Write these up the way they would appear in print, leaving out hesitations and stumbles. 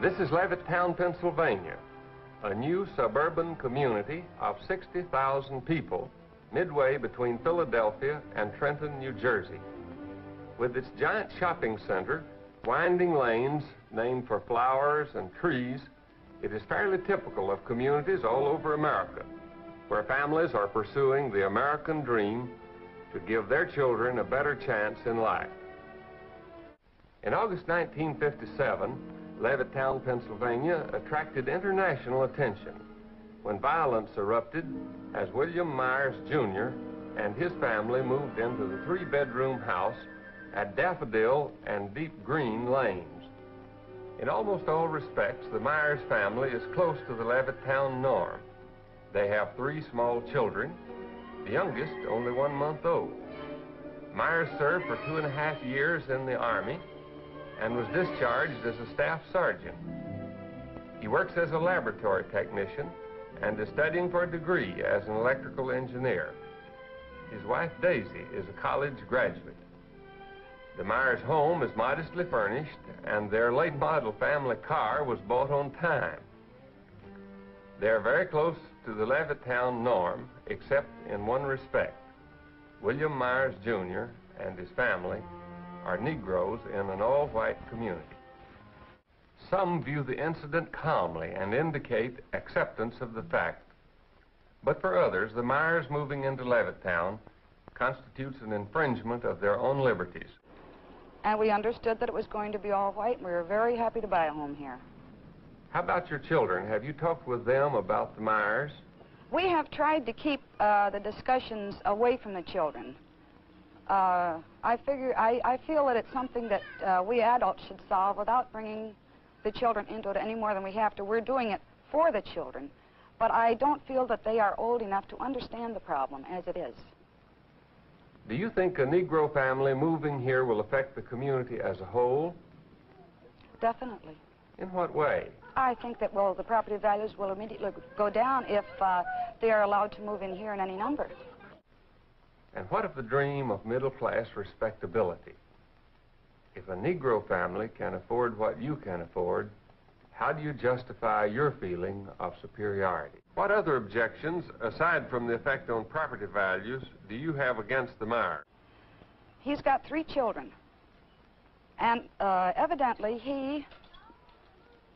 This is Levittown, Pennsylvania, a new suburban community of 60,000 people midway between Philadelphia and Trenton, New Jersey. With its giant shopping center, winding lanes named for flowers and trees, it is fairly typical of communities all over America, where families are pursuing the American dream to give their children a better chance in life. In August 1957, Levittown, Pennsylvania attracted international attention when violence erupted as William Myers, Jr. and his family moved into the three-bedroom house at Daffodil and Deep Green Lanes. In almost all respects, the Myers family is close to the Levittown norm. They have 3 small children, the youngest only 1 month old. Myers served for 2.5 years in the Army and was discharged as a staff sergeant. He works as a laboratory technician and is studying for a degree as an electrical engineer. His wife, Daisy, is a college graduate. The Myers home is modestly furnished, and their late model family car was bought on time. They are very close to the Levittown norm, except in one respect. William Myers, Jr. and his family are Negroes in an all-white community. Some view the incident calmly and indicate acceptance of the fact. But for others, the Myers moving into Levittown constitutes an infringement of their own liberties. And we understood that it was going to be all white, and we were very happy to buy a home here. How about your children? Have you talked with them about the Myers? We have tried to keep the discussions away from the children. I feel that it's something that we adults should solve without bringing the children into it any more than we have to. We're doing it for the children, but I don't feel that they are old enough to understand the problem as it is. Do you think a Negro family moving here will affect the community as a whole? Definitely. In what way? I think that, well, the property values will immediately go down if they are allowed to move in here in any number. And what of the dream of middle-class respectability? If a Negro family can afford what you can afford, how do you justify your feeling of superiority? What other objections, aside from the effect on property values, do you have against the Myers? He's got 3 children, and evidently he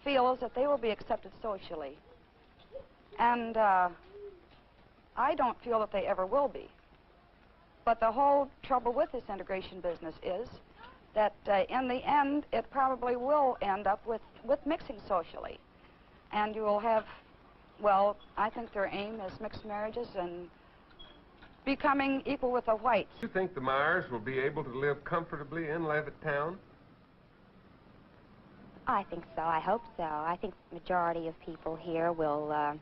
feels that they will be accepted socially. And I don't feel that they ever will be. But the whole trouble with this integration business is that in the end, it probably will end up with mixing socially. And you will have, well, I think their aim is mixed marriages and becoming equal with the whites. Do you think the Myers will be able to live comfortably in Levittown? I think so. I hope so. I think the majority of people here will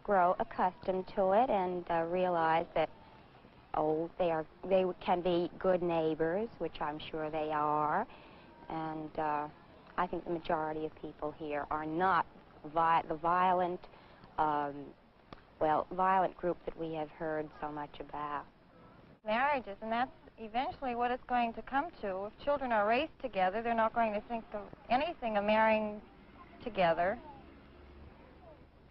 grow accustomed to it and realize that, oh, they can be good neighbors, which I'm sure they are. And I think the majority of people here are not the violent, violent group that we have heard so much about. Marriages, and that's eventually what it's going to come to. If children are raised together, they're not going to think of anything of marrying together.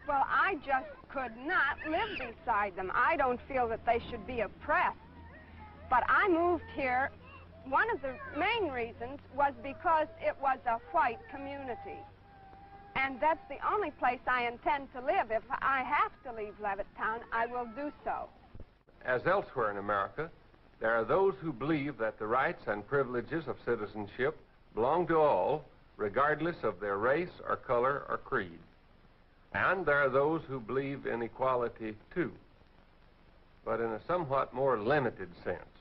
Well, I just could not live beside them. I don't feel that they should be oppressed. But I moved here, one of the main reasons was because it was a white community. And that's the only place I intend to live. If I have to leave Levittown, I will do so. As elsewhere in America, there are those who believe that the rights and privileges of citizenship belong to all, regardless of their race or color or creed. And there are those who believe in equality, too, but in a somewhat more limited sense.